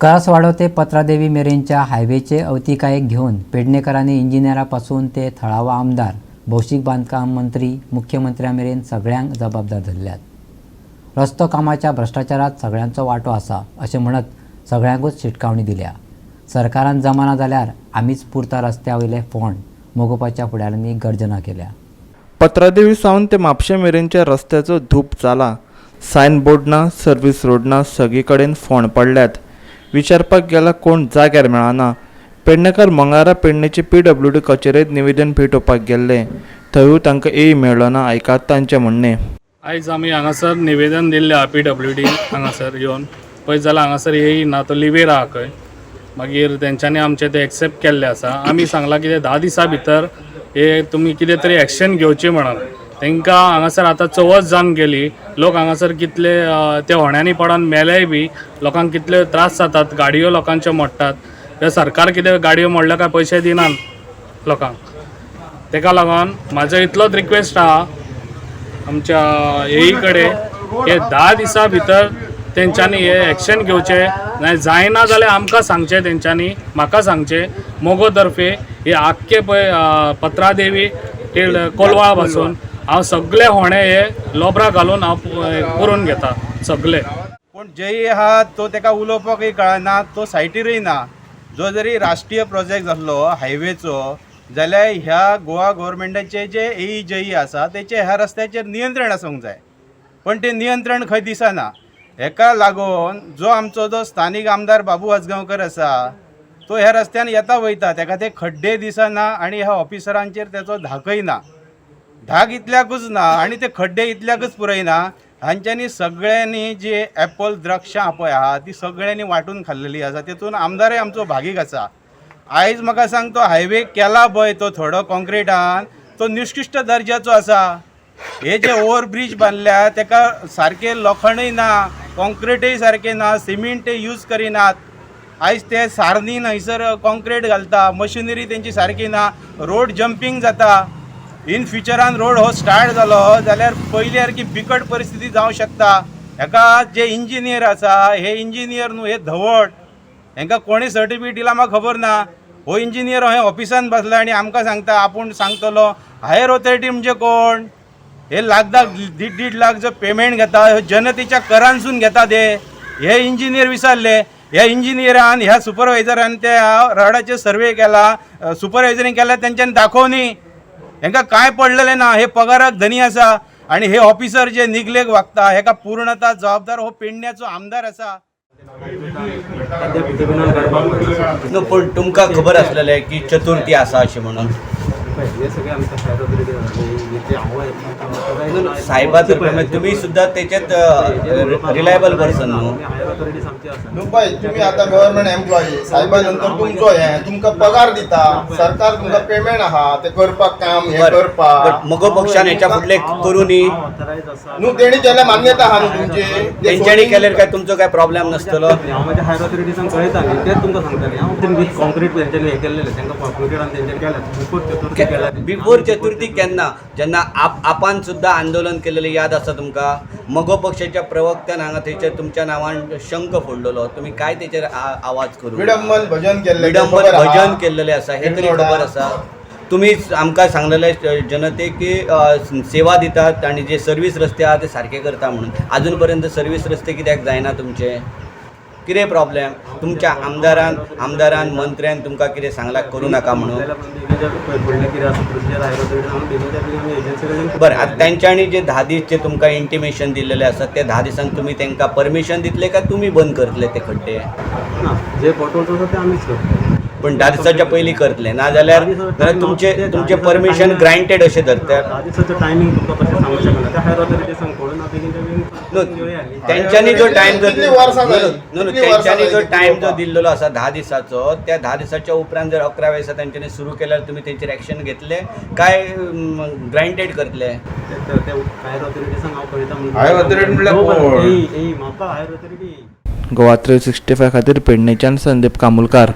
करसवाडो ते पत्रादेवी मेरेनच्या हायवेचे अवतिकायेक घेऊन पेडणेकरांनी इंजिनियरापासून ते थळावा आमदार, भौशीक बांधकाम मंत्री, मुख्यमंत्र्या मेरेन सगळ्यांक जबाबदार धरल्यात। रस्तो कामाच्या भ्रष्टाचारात सगळ्यांचो वाटो आसा अशें म्हणत सगळ्यांकूच शिटकावणी दिल्या। सरकारान जमाना जाल्यार आमीच पुरता रस्त्या वयले फोंड मोगोवपाच्या फुडाऱ्यांनी गर्जना केल्या। पत्रादेवी सावन ते म्हापशे मेरेनच्या रस्त्याचो धूप जाला। सायन बोर्ड ना, सर्व्हिस रोड ना, सगळी कडेन फोंड पडल्यात। विचारपाक गेल्यार कोण जाग्यार मेळना। पेडणेकार मंगळारा पेडणेचे PWD कचेरेंत निवेदन भेटोवपाक गेल्ले, थंयूय तांकां मेळ्ळो ना। आयकात तांचें म्हणणें। आयज आमी हांगासर निवेदन दिल्लें PWD हांगासर येवन पळयत जाल्यार हांगासर येयना तो लिवेर आहा खंय। मागीर तेंच्यांनी आमचें तें एक्सेप्ट केल्लें आसा। आमी सांगलां कितें 10 दिसां भितर हे तुमी कितें तरी एक्शन घेवची म्हणून। तांकां हांगासर आतां चवथ जावन गेली, लोक हांगासर कितले ते होण्यानी पडोन मेलेय बी, लोकांक कितले त्रास जातात, गाडयो लोकांच्यो मोडटात। हे सरकार कितें गाडयो मोडल्या काय पयशे दिनात लोकांक। ताका लागून म्हाजो इतलोच रिक्वेस्ट आहा आमच्या येई कडेन की 10 दिसां भितर तेंच्यांनी हे एक्शन घेवचें, नाय जायना जाल्यार आमकां सांगचें तेंच्यांनी, म्हाका सांगचें मोगो तर्फे हे आख्खे पळय पत्रादेवी टील कोलवा पासून हांव सगळे होणे हे लोबरा घालून हांव करून घेता सगळे। पण जय आहा तो तेका उलोवपाकय कळना, तो सायटीरूय ना। जो जरी राष्ट्रीय प्रोजेक्ट जाल्लो हायवेचो जाल्यार ह्या गोवा गव्हर्मेंटाचे जे जई आसा तेचे ह्या रस्त्याचेर नियंत्रण आसूंक जाय, पण ते नियंत्रण खंय दिसना। हेका लागून जो स्थानीक आमदार बाबू आजगांवकर आसा तो ह्या रस्त्यान येता वयता, तेका ते खड्डे दिसना आणि ह्या ऑफिसरांचेर तेचो धाकय ना। धाक इतल्याकूच ना आणि ते खड्डे इतल्याकूच पुरयना, हांच्यांनी सगळ्यांनी जे ॲपल द्राक्षां पळय आहा ती सगळ्यांनी वाटून खाल्लेली आसा। तेतून आमदारय आमचो भागीक आसा। आयज म्हाका सांग तो हायवे केला पळय तो थोडो कॉन्क्रिटान तो निकृश्ट दर्जाचो आसा। हे जे ओव्हरब्रिज बांदल्या तेका सारके लोखंडय ना, कॉन्क्रिटय सारके ना, सिमेंट ते यूज करिनात। आयज ते सारनी न्हयसर कॉन्क्रीट घालता, मशिनरी तेंची सारकी ना, रोड जंपिंग जाता। इन फ्युचरान रोड हो स्टार्ट जालो जाल्यार पयली सारकी बिकट परिस्थिती जावंक शकता। हेका जे इंजिनियर आसा हे इंजिनियर न्हू, हे धवड, हेंकां कोणी सर्टिफिकेट दिला म्हाका खबर ना। हो इंजिनियर हे ऑफिसान बसला आणि आमकां सांगता आपूण सांगतलो। हायर ऑथॉरिटी म्हणजे कोण? हे लाख 1.5 लाख जो पेमेंट घेता हे जनतेच्या करांसून घेता हे इंजिनियर विचारले। ह्या इंजिनियरान ह्या सुपरवायझरान त्या रोडाचे सर्वे केला, सुपरवायझरींग केला, तेंच्यांनी दाखोवनी। हेंकां काय पडलेलें ना, हे पगाराक धनी आसा आणि हे ऑफिसर जे निगलेक वागता हेका पूर्णतः जबाबदार हो पेडण्याचो आमदार आसा। पण तुमकां खबर आसलेलें की चतुर्थी आसा अशें म्हणून साहेबा तर्फे तुम्ही सुद्धा त्याच्यात रिलायबल पर्सन न्हू पळय। तुम्ही आता गव्हर्नमेंट एम्प्लॉई, साहेबा नंतर तुमचो हे तुमकां पगार दिता, सरकार तुमकां पेमेंट आहा ते करपाक, काम हे करपाक। मगो पक्षान हेच्या फुडले करूनी न्हू तेणी केल्या मान्यता आहा न्हू तुमची, तेंच्यांनी केल्यार काय तुमचो काय प्रॉब्लेम नसतलो। हांव म्हाज्या हायर ऑथॉरिटीजांक कळयता न्ही, तेच तुमकां सांगताले। हांव विथ कॉन्क्रीट तेंच्यांनी हे केल्लें, तांकां कॉन्क्रिटान तेंच्यांनी केलें बिफोर चतुर्थी केन्ना जेन्ना आपान सुद्धा आंदोलन केलेलें याद आसा तुमकां? मगो पक्षाच्या प्रवक्त्यान हांगा थंयचेर तुमच्या नांवान शंख फोडलेलो, तुमी काय तेचेर आवाज करू? विडंबन भजन केल्लेलें आसा हे तरी खबर आसा? तुम्ही आमकां सांगलेलें जनतेक की सेवा दितात आणि जे सर्वीस रस्ते आहा ते सारके करता म्हणून। अजून पर्यंत सर्वीस रस्ते कित्याक जायना तुमचे? कितें प्रॉब्लेम? तुमच्या आमदारान मंत्र्यान तुमकां कितें सांगलां करूं नाका म्हणून? बरें, आतां तेंच्यांनी जे 10 दीस जे तुमकां इंटिमेशन दिल्लेलें आसा त्या 10 दिसांक तुमी तांकां परमिशन दितले काय तुमी बंद करतले ते खड्डे? जे पोर्टल ते आमीच करतले, पण 10 दिसाच्या पयलीं करतले, ना जाल्यार तुमचे परमिशन ग्रांटेड अशें धरतात। 10 दिसाचो टायमींग तुमकां कशें सांगूंक शकना, त्या हायर ऑथॉरिटीजांक कळून तेंच्यांनी जो टायम जो दिल्लेलो आसा 10 दिसाचो, त्या 10 दिसाच्या उपरांत जर 11 वर्सां तेंच्यांनी सुरू केल्यार तुमी तेंचेर एक्शन घेतले काय ग्रांटेड करतले? हायर ऑथॉरिटीजांक हांव कळयता। हायर ऑथॉरिटी म्हणल्यार म्हाका हायर ऑथॉरिटी गोवा 365 खातीर पेडणेच्यान संदीप कामुलकार।